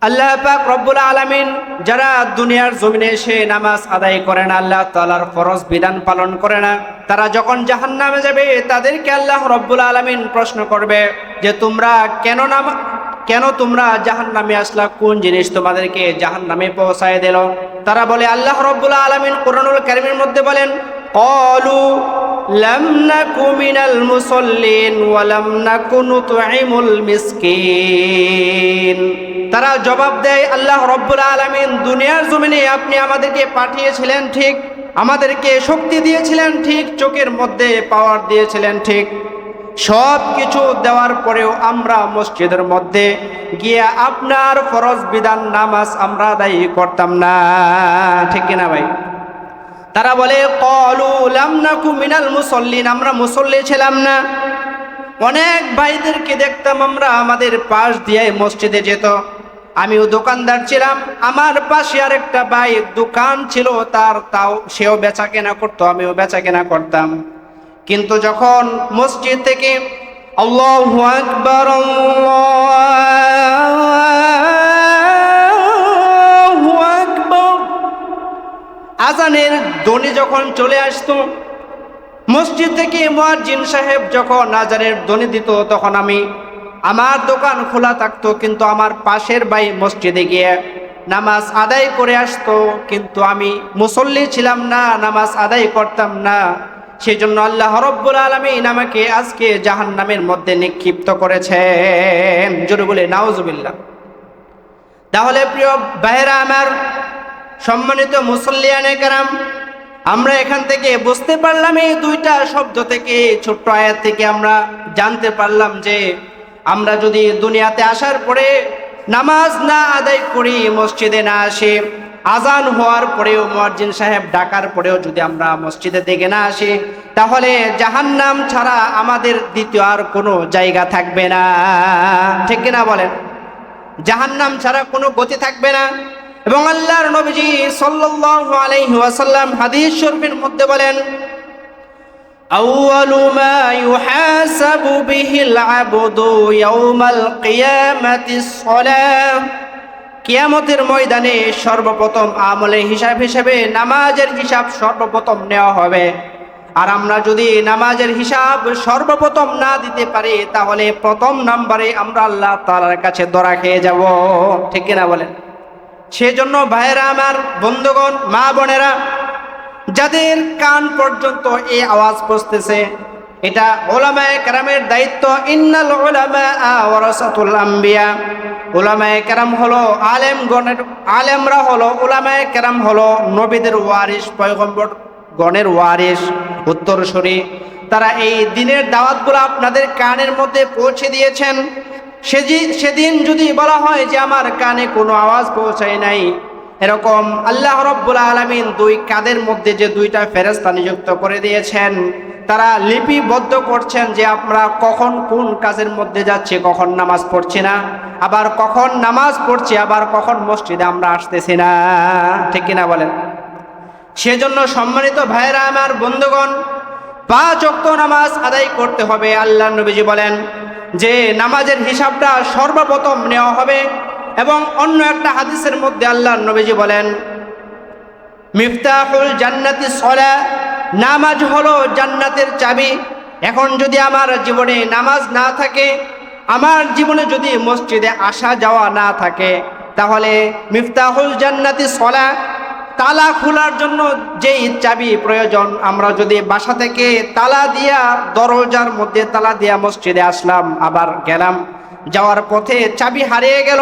আল্লাহ পাক রব্বুল আলামিন যারা দুনিয়ার জমিনে এসে নামাজ আদায় করে না, আল্লাহ তাআলার ফরজ বিধান পালন করে না, তারা যখন জাহান্নামে যাবে তাদেরকে আল্লাহ রব্বুল আলামিন প্রশ্ন করবে যে তোমরা কেন তোমরা জাহান্নামে আসলা, কোন জিনিস তোমাদেরকে জাহান্নামে পৌঁছায় দিল? তারা বলে, আল্লাহ রব্বুল আলামিন কোরআনুল কারীমের মধ্যে বলেন, ক্বালু লাম নাকু মিনাল মুসাল্লিন ওয়া লাম নাকু নুতঈমুল মিসকিন। তারা জবাব দেয়, আল্লাহ রব্বুল আলামিন দুনিয়ার জমিনে আপনি আমাদেরকে পাঠিয়েছিলেন ঠিক, আমাদেরকে শক্তি দিয়েছিলেন ঠিক, চোখের মধ্যে পাওয়ার দিয়েছিলেন ঠিক, সব কিছু দেওয়ার পরেও আমরা মসজিদের মধ্যে গিয়ে আপনার ফরজ বিধান নামাজ আমরা আদায় করতাম না। ঠিক কিনা ভাই? তারা বলে, ক্বালু লাম নাকু মিনাল মুসাল্লিন, আমরা মুসল্লি ছিলাম না। অনেক ভাইদেরকে দেখতাম আমরা আমাদের পাশ দিয়ে মসজিদে যেত, আমিও দোকানদার ছিলাম, আমার পাশে আরেকটা ভাই দোকান ছিল তাও সেও বেচা কেনা করতো, আমিও বেচা কেনা করতাম। কিন্তু যখন মসজিদ থেকে আল্লাহু আকবার আল্লাহু আকবার আজানের ধ্বনি যখন চলে আসতো, মসজিদ থেকে মুয়াজ্জিন সাহেব যখন আজানের ধ্বনি দিত, তখন আমার দোকান খোলা থাকতো, কিন্তু আমার পাশের ভাই মসজিদে গিয়ে নামাজ আদায় করে আসতো, কিন্তু আমি মুসল্লি ছিলাম না, নামাজ আদায় করতাম না। সেই জন্য আল্লাহ রাব্বুল আলামিন আমাকে আজকে জাহান্নামের মধ্যে নিক্ষিপ্ত করেছেন। জোরে বলে নাউজুবিল্লাহ। তাহলে প্রিয় ভাইরা আমার, সম্মানিত মুসল্লিয়ানে কেরাম, আমরা এখান থেকে বুঝতে পারলাম, এই দুইটা শব্দ থেকে, ছোট্ট আয়াত থেকে আমরা জানতে পারলাম যে আমরা যদি দুনিয়াতে আসার পরে নামাজ না আদায় করি, মসজিদে না আসি, আজান হওয়ার পরেও মুয়াজ্জিন সাহেব ডাকার পরেও যদি আমরা মসজিদে দেখে না আসি, তাহলে জাহান্নাম ছাড়া আমাদের দ্বিতীয় আর কোনো জায়গা থাকবে না। ঠিক কিনা বলেন? জাহান্নাম ছাড়া কোনো গতি থাকবে না। এবং আল্লাহর নবীজি সাল্লাল্লাহু আলাইহি ওয়াসাল্লাম হাদিস শরীফের মধ্যে বলেন, আউয়ালু মা ইউহাসাবু বিহিল আবদু ইয়াউমাল কিয়ামাতিস সালাহ। কিয়ামতের ময়দানে সর্বপ্রথম আমলের হিসাব হিসেবে নামাজের হিসাব সর্বপ্রথম নেওয়া হবে। আর আমরা যদি নামাজের হিসাব সর্বপ্রথম না দিতে পারি, তাহলে প্রথম নম্বরে আমরা আল্লাহ তাআলার কাছে ধরা খেয়ে যাব। ঠিক কিনা বলেন? সেজন্য ভাইরা আমার, বন্ধুগণ, মা বোনেরা, যাদের কান পর্যন্ত এই আওয়াজ পৌঁছতেছে, এটা উলামায়ে কেরামের দায়িত্ব। ইন্নাল উলামা ওয়ারাসাতুল আম্বিয়া। উলামায়ে কেরাম হলো আলেমরা হলো, উলামায়ে কেরাম হলো নবীদের ওয়ারিস, পয়গম্বর গণের ওয়ারিস, উত্তরসূরি। তারা এই দিনের দাওয়াতগুলো আপনাদের কানের মধ্যে পৌঁছে দিয়েছেন। সেদিন যদি বলা হয় যে আমার কানে কোনো আওয়াজ পৌঁছায় নাই, এরকম আল্লাহ রাব্বুল আলামিন দুই কাদের মধ্যে যে দুইটা ফেরেশতা নিযুক্ত করে দিয়েছেন, তারা লিপিবদ্ধ করছেন যে আমরা কখন কোন কাজের মধ্যে যাচ্ছি, কখন নামাজ পড়ছি না, আবার কখন নামাজ পড়ছি, আবার কখন মসজিদে আমরা আসতেছি না। ঠিক কিনা বলেন? সেজন্য সম্মানিত ভাইরা আমার, বন্ধুগণ, 5 ওয়াক্ত নামাজ আদায় করতে হবে। আল্লাহ নবীজি বলেন যে নামাজের হিসাবটা সর্বপ্রথম নেওয়া হবে। এবং অন্য একটা হাদিসের মধ্যে আল্লাহ নবীজি বলেন, মিফতাহুল জান্নাতি সালাহ, নামাজ হলো জান্নাতের চাবি। এখন যদি আমার জীবনে নামাজ না থাকে, আমার জীবনে যদি মসজিদে আসা যাওয়া না থাকে, তাহলে মিফতাহুল জান্নাতি সালাহ, তালা খোলার জন্য যেই চাবি প্রয়োজন, আমরা যদি বাসা থেকে তালা দিয়া, দরজার মধ্যে তালা দিয়া মসজিদে আসলাম, আবার গেলাম, যাওয়ার পথে চাবি হারিয়ে গেল,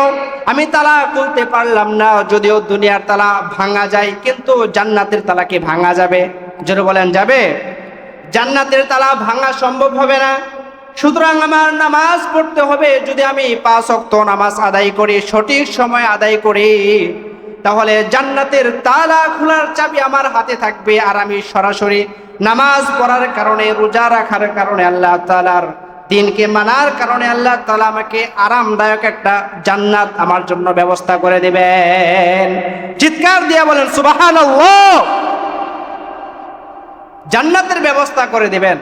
আমি তালা খুলতে পারলাম না, যদিও দুনিয়ার তালা ভাঙা যায়, কিন্তু জান্নাতের তালা কি ভাঙা যাবে? জোরে বলেন, যাবে? জান্নাতের তালা ভাঙা সম্ভব হবে না। সুতরাং আমার নামাজ পড়তে হবে। যদি আমি 5 ওয়াক্ত নামাজ আদায় করি, সঠিক সময় আদায় করি, তাহলে জান্নাতের তালা খোলার চাবি আমার হাতে থাকবে। আর আমি সরাসরি নামাজ পড়ার কারণে, রোজা রাখার কারণে, আল্লাহ তাআলার দিনকে মানার কারণে আল্লাহ তাআলা আমাকে আরামদায়ক একটা জান্নাত আমার জন্য ব্যবস্থা করে দেবেন। চিৎকার দিয়ে বলেন সুবহানাল্লাহ। জান্নাতের ব্যবস্থা করে দেবেন।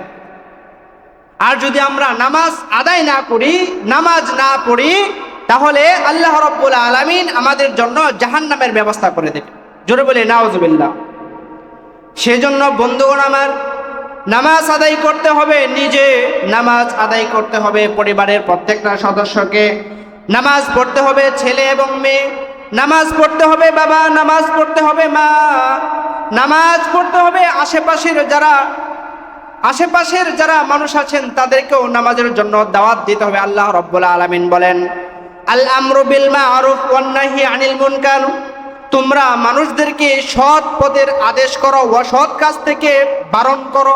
আর যদি আমরা নামাজ আদায় না করি, নামাজ না পড়ি, তাহলে আল্লাহ রাব্বুল আলামিন আমাদের জন্য জাহান্নামের ব্যবস্থা করে দেবে। জোরে বলে নাউজুবিল্লাহ। সেজন্য বন্ধুগণ আমার, নামাজ আদায় করতে হবে, নিজে নামাজ আদায় করতে হবে, পরিবারের প্রত্যেকটা সদস্যকে নামাজ পড়তে হবে, ছেলে এবং মেয়ে নামাজ পড়তে হবে, বাবা নামাজ পড়তে হবে, মা নামাজ পড়তে হবে, আশেপাশের যারা মানুষ আছেন তাদেরকেও নামাজের জন্য দাওয়াত দিতে হবে। আল্লাহ রাব্বুল আলামিন বলেন, আল আমরু বিল মা'রুফ ওয়ান নাহি আনিল মুনকার, তোমরা মানুষদেরকে সৎ পথের আদেশ করো, অসৎ কাজ থেকে বারণ করো।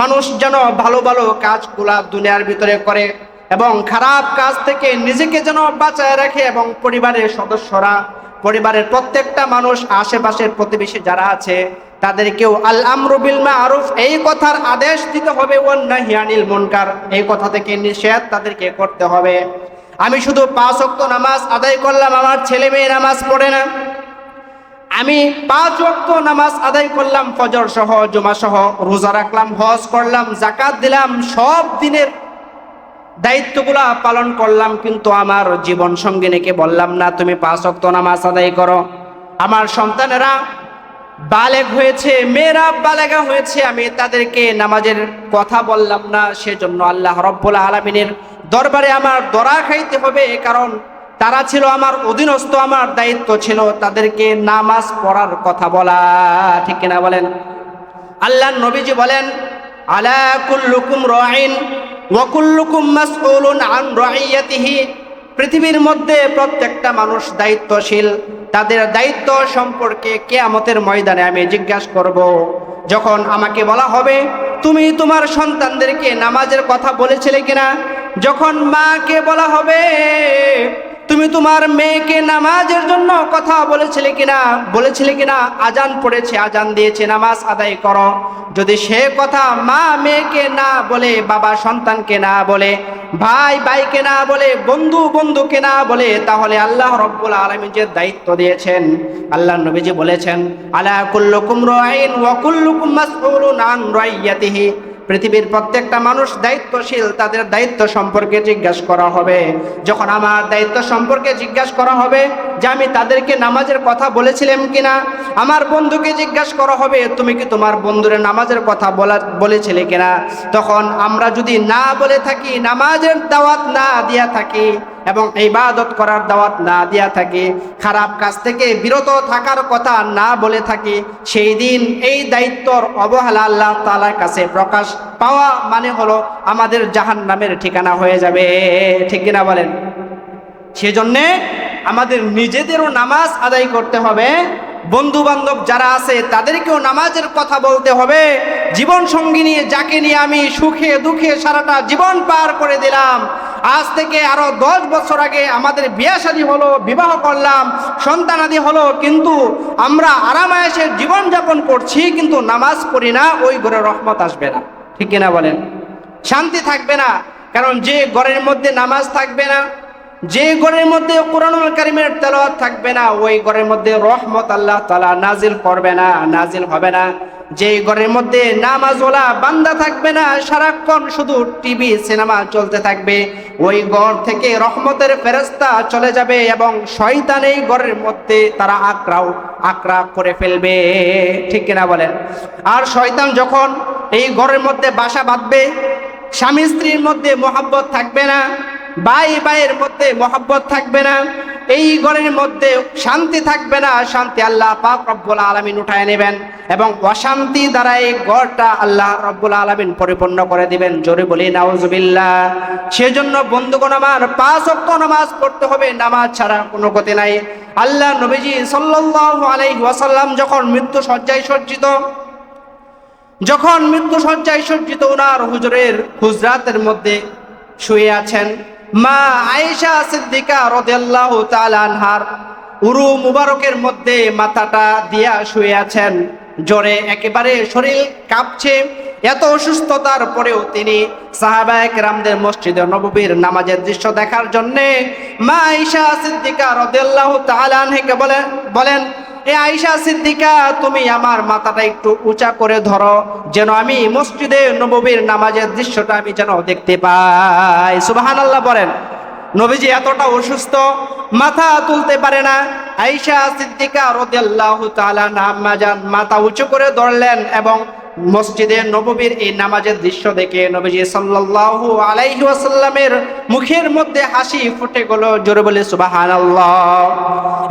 মানুষ যেন ভালো ভালো কাজগুলা দুনিয়ার ভিতরে করে এবং খারাপ কাজ থেকে নিজেকে যেন বাঁচায় রাখে, এবং পরিবারের সদস্যরা, পরিবারের প্রত্যেকটা মানুষ, আশেপাশের প্রতিবেশী যারা আছে তাদেরকেও আল আমরু বিল মা'রুফ এই কথার আদেশ দিতে হবে, ওয়ান নাহি আনিল মুনকার এই কথা থেকে নিষেধ তাদেরকে করতে হবে। আমি শুধু 5 ওয়াক্ত নামাজ আদায় করলাম, আমার ছেলে মেয়ে নামাজ পড়ে না। আমি 5 ওয়াক্ত নামাজ আদায় করলাম, ফজর সহ, জুমা সহ, রোজা রাখলাম, হজ করলাম, যাকাত দিলাম, সব দিনের দায়িত্বগুলা পালন করলাম, কিন্তু আমার জীবন সঙ্গিনীকে বললাম না তুমি 5 ওয়াক্ত নামাজ আদায় করো। আমার সন্তানেরা বালেগ হয়েছে, মেয়েরা বালেগা হয়েছে, আমি তাদেরকে নামাজের কথা বললাম না। সেজন্য আল্লাহ রাব্বুল আলামিনের দরবারে আমার দরা খাইতে হবে, কারণ তারা ছিল আমার অধীনস্থ, আমার দায়িত্ব ছিল তাদেরকে নামাজ পড়ার কথা বলা। ঠিক কিনা বলেন? আল্লাহ নবীজি বলেন, আলা কুল্লুকুম রাইন ওয়া কুল্লুকুম মাসউলুন আন রাইয়াতিহি, পৃথিবীর মধ্যে প্রত্যেকটা মানুষ দায়িত্বশীল, তাদের দায়িত্ব সম্পর্কে কিয়ামতের ময়দানে আমি জিজ্ঞাসা করব। যখন আমাকে বলা হবে তুমি তোমার সন্তানদেরকে নামাজের কথা বলেছিলে কিনা, যখন মাকে বলা হবে তুমি তোমার মেয়েকে নামাজের জন্য কথা বলেছিলে কিনা, আজান পড়েছে, আজান দিয়েছে, নামাজ আদায় করো, যদি সে কথা মা মেয়েকে না বলে, বাবা সন্তানকে না বলে, ভাই ভাইকে না বলে, বন্ধু বন্ধুকে না বলে, তাহলে আল্লাহ রাব্বুল আলামিন যে দায়িত্ব দিয়েছেন, আল্লাহ নবীজি বলেছেন, আলা কুল্লুকুম রাইন ওয়া কুল্লুকুম মাসউলুন আন রাইয়াতিহি, পৃথিবীর প্রত্যেকটা মানুষ দায়িত্বশীল, তাদের দায়িত্ব সম্পর্কে জিজ্ঞাসা করা হবে। যখন আমার দায়িত্ব সম্পর্কে জিজ্ঞাসা করা হবে যে আমি তাদেরকে নামাজের কথা বলেছিলাম কিনা, আমার বন্ধুকে জিজ্ঞাসা করা হবে তুমি কি তোমার বন্ধুর নামাজের কথা বলেছিলে কিনা, তখন আমরা যদি না বলে থাকি, নামাজের দাওয়াত না দিয়া থাকি এবং ইবাদত করার দাওয়াত না দিয়া থাকি, খারাপ কাজ থেকে বিরত থাকার কথা না বলে থাকি, সেই দিন এই দায়িত্বর অবহেলা আল্লাহ তাআলার কাছে প্রকাশ পাওয়া মানে হলো আমাদের জাহান্নামের ঠিকানা হয়ে যাবে। ঠিক কিনা বলেন? সেজন্যে আমাদের নিজেদেরও নামাজ আদায় করতে হবে, বন্ধু বান্ধব যারা আছে তাদেরকেও নামাজের কথা বলতে হবে। জীবন সঙ্গিনী যাকে নিয়ে আমি সুখে দুঃখে সারাটা জীবন পার করে দিলাম, আজ থেকে আরো 10 বছর আগে আমাদের বিয়ে শাদী হলো, বিবাহ করলাম, সন্তানাদি হলো, কিন্তু আমরা আরামায়েশে জীবন যাপন করছি, কিন্তু নামাজ পড়ি না, ওই ঘরে রহমত আসবে না। ঠিক কিনা বলেন? শান্তি থাকবে না। কারণ যে ঘরের মধ্যে নামাজ থাকবে না, যে ঘরের মধ্যে কুরআনুল কারীমের তেলাওয়াত থাকবে না, ওই ঘরের মধ্যে রহমত আল্লাহ তাআলা নাজিল করবে না, নাজিল হবে না। যে ঘরের মধ্যে নামাজওয়ালা বান্দা থাকবে না, সারাক্ষণ শুধু টিভি সিনেমা চলতে থাকবে, ওই ঘর থেকে রহমতের ফেরেশতা চলে যাবে এবং শয়তান এই ঘরের মধ্যে তারা আকড়া করে ফেলবে। ঠিক কিনা বলেন? আর শয়তান যখন এই ঘরের মধ্যে বাসা বাঁধবে, স্বামী স্ত্রীর মধ্যে মহব্বত থাকবে না, ভাই ভাইয়ের মধ্যে মহব্বত থাকবে না, এই ঘরের মধ্যে শান্তি থাকবে না, শান্তি আল্লাহ পাক রব্বুল আলামিন উঠায় নেবেন এবং অশান্তি দ্বারা এই ঘরটা আল্লাহ রব্বুল আলামিন পরিপূর্ণ করে দিবেন। জোরে বলি নাউজুবিল্লাহ। সেজন্য বন্ধুগণ আমার 5 ওয়াক্ত নামাজ পড়তে হবে, নামাজ ছাড়া কোনো গতি নাই। আল্লাহ নবীজি সাল্লাল্লাহু আলাইহি ওয়াসাল্লাম যখন মৃত্যু শয্যায় সজ্জিত ওনার হুজরাতের মধ্যে শুয়ে আছেন, মা আয়েশা সিদ্দিকা রাদিয়াল্লাহু তাআলা আনহার উরু মুবারকের মধ্যে মাথাটা দিয়া শুয়ে আছেন, জ্বরে একেবারে শরীর কাঁপছে। এত অসুস্থতার পরেও তিনি সাহাবায়ে কেরামদের মসজিদে নববীর নামাজের দৃশ্য দেখার জন্য মা আয়েশা সিদ্দিকা রাদিয়াল্লাহু তাআলা আনহাকে বলেন, এ আয়েশা সিদ্দিকা, তুমি আমার মাথাটা একটু উঁচা করে ধরো, যেন আমি মসজিদে নববীর নামাজের দৃশ্যটা আমি যেন দেখতে পাই। সুবহানাল্লাহ বলেন। নবীজি এতটা অসুস্থ, মাথা তুলতে পারে না। আয়েশা সিদ্দিকা রাদিয়াল্লাহু তাআলা আম্মা জান মাথা উঁচু করে ধরলেন এবং মসজিদে নববীর এই নামাজের দৃশ্য দেখে নবীজি সাল্লাল্লাহু আলাইহি ওয়াসাল্লামের মুখের মধ্যে হাসি ফুটে গেল, জোরে বলে সুবহানাল্লাহ।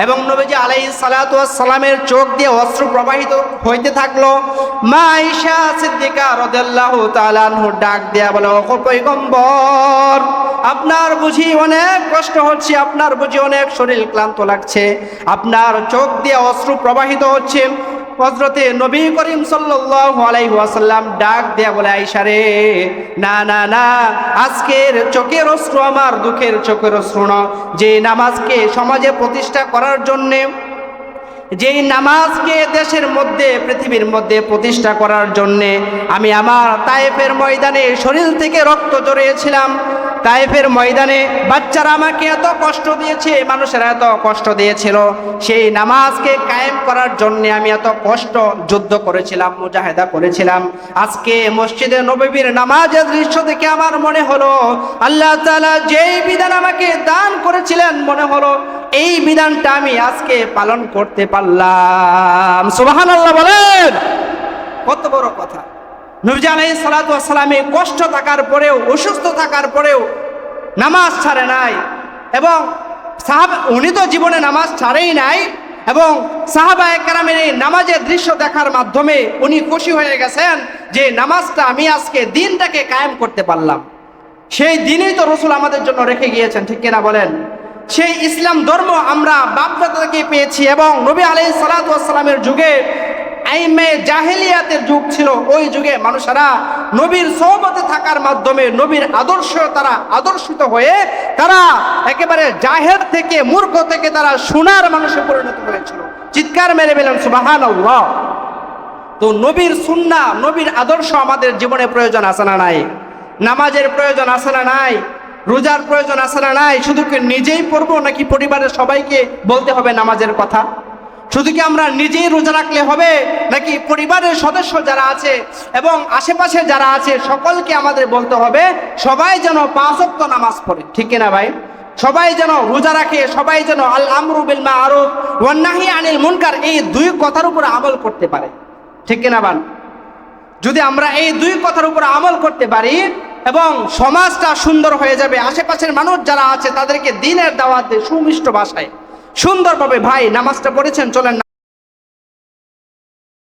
এবং নবীজি আলাইহিস সালাতু ওয়াস সালামের চোখ দিয়ে অশ্রু প্রবাহিত হইতে থাকলো। মা আয়েশা সিদ্দিকা রাদিয়াল্লাহু তাআলা আনহু ডাক দেয়া বলে, ও পয়গম্বর, আপনার বুঝি অনেক কষ্ট হচ্ছে, আপনার বুঝি অনেক শরীর ক্লান্ত লাগছে, আপনার চোখ দিয়ে অশ্রু প্রবাহিত হচ্ছে। হযরতে নবী করিম সাল্লাল্লাহু আলাইহি ওয়াসাল্লাম ডাক দেয়া বলে, আয়েশা রে, না না না, আজকের চোখের অশ্রু আমার দুঃখের চোখের অশ্রু না। যে নামাজকে সমাজে প্রতিষ্ঠা করার জন্যে, যেই নামাজকে দেশের মধ্যে পৃথিবীর মধ্যে প্রতিষ্ঠা করার জন্যে আমি আমার তায়েফের ময়দানে শরীর থেকে রক্ত ঝরিয়েছিলাম। তায়েফের ময়দানে বাচ্চারা আমাকে এত কষ্ট দিয়েছে, মানুষেরা এত কষ্ট দিয়েছিল, সেই নামাজকে কায়েম করার জন্যে আমি এত কষ্ট যুদ্ধ করেছিলাম, মুজাহিদা করেছিলাম। আজকে মসজিদে নববীর নামাজের দৃশ্য দেখে আমার মনে হলো আল্লাহ তাআলা যেই বিধান আমাকে দান করেছিলেন, মনে হলো এই বিধানটা আমি আজকে পালন করতে পারলাম। সুবহানাল্লাহ বলেন, কত বড় কথা। নবী আলাইহিস সালাতু ওয়াস সালাম কষ্ট থাকার পরেও, অসুস্থ থাকার পরেও নামাজ ছাড়ে নাই। এবং উনি তো জীবনে নামাজ ছাড়েই নাই, এবং সাহাবায়ে কেরামের এই নামাজের দৃশ্য দেখার মাধ্যমে উনি খুশি হয়ে গেছেন যে নামাজটা আমি আজকে দিনটাকে কায়েম করতে পারলাম। সেই দিনই তো রাসূল আমাদের জন্য রেখে গিয়েছেন, ঠিক কিনা বলেন? সেই ইসলাম ধর্ম আমরা বাপদাদা থেকে পেয়েছি। এবং নবী আলাইহিস সালাতু ওয়াস সালামের যুগে আইমে জাহেলিয়াতের যুগ ছিল, ওই যুগে মানুষেরা নবীর সোহবতে থাকার মাধ্যমে নবীর আদর্শ তারা আদর্শিত হয়ে তারা একেবারে জাহেল থেকে, মূর্খ থেকে তারা সোনার মানুষে পরিণত হয়েছিল। চিৎকার মেরে বলেন সুবহানাল্লাহ। তো নবীর সুন্নাহ, নবীর আদর্শ আমাদের জীবনে প্রয়োজন আছে না নাই? নামাজের প্রয়োজন আছে না নাই? রোজার প্রয়োজন আছে না নাই? শুধু কি নিজেই পড়বো নাকি পরিবারের সবাইকে বলতে হবে নামাজের কথা? শুধু কি আমরা নিজেই রোজা রাখলে হবে নাকি পরিবারের সদস্য যারা আছে এবং আশেপাশে যারা আছে সকলকে আমাদের বলতে হবে সবাই যেন 5 ওয়াক্ত নামাজ পড়ে, ঠিক কিনা ভাই? সবাই যেন রোজা রাখে, সবাই যেন আল আমরু বিল মারুফ ওয়ান নাহি আনিল মুনকার, এই 2 কথার উপর আমল করতে পারে, ঠিক কিনা ভাই? যদি আমরা এই 2 কথার উপর আমল করতে পারি এবং সমাজটা সুন্দর হয়ে যাবে। আশেপাশের মানুষ যারা আছে তাদেরকে দ্বীনের দাওয়াত দিয়ে সুমিষ্ট ভাষায় সুন্দরভাবে, ভাই নামাজটা পড়েছেন, চলেন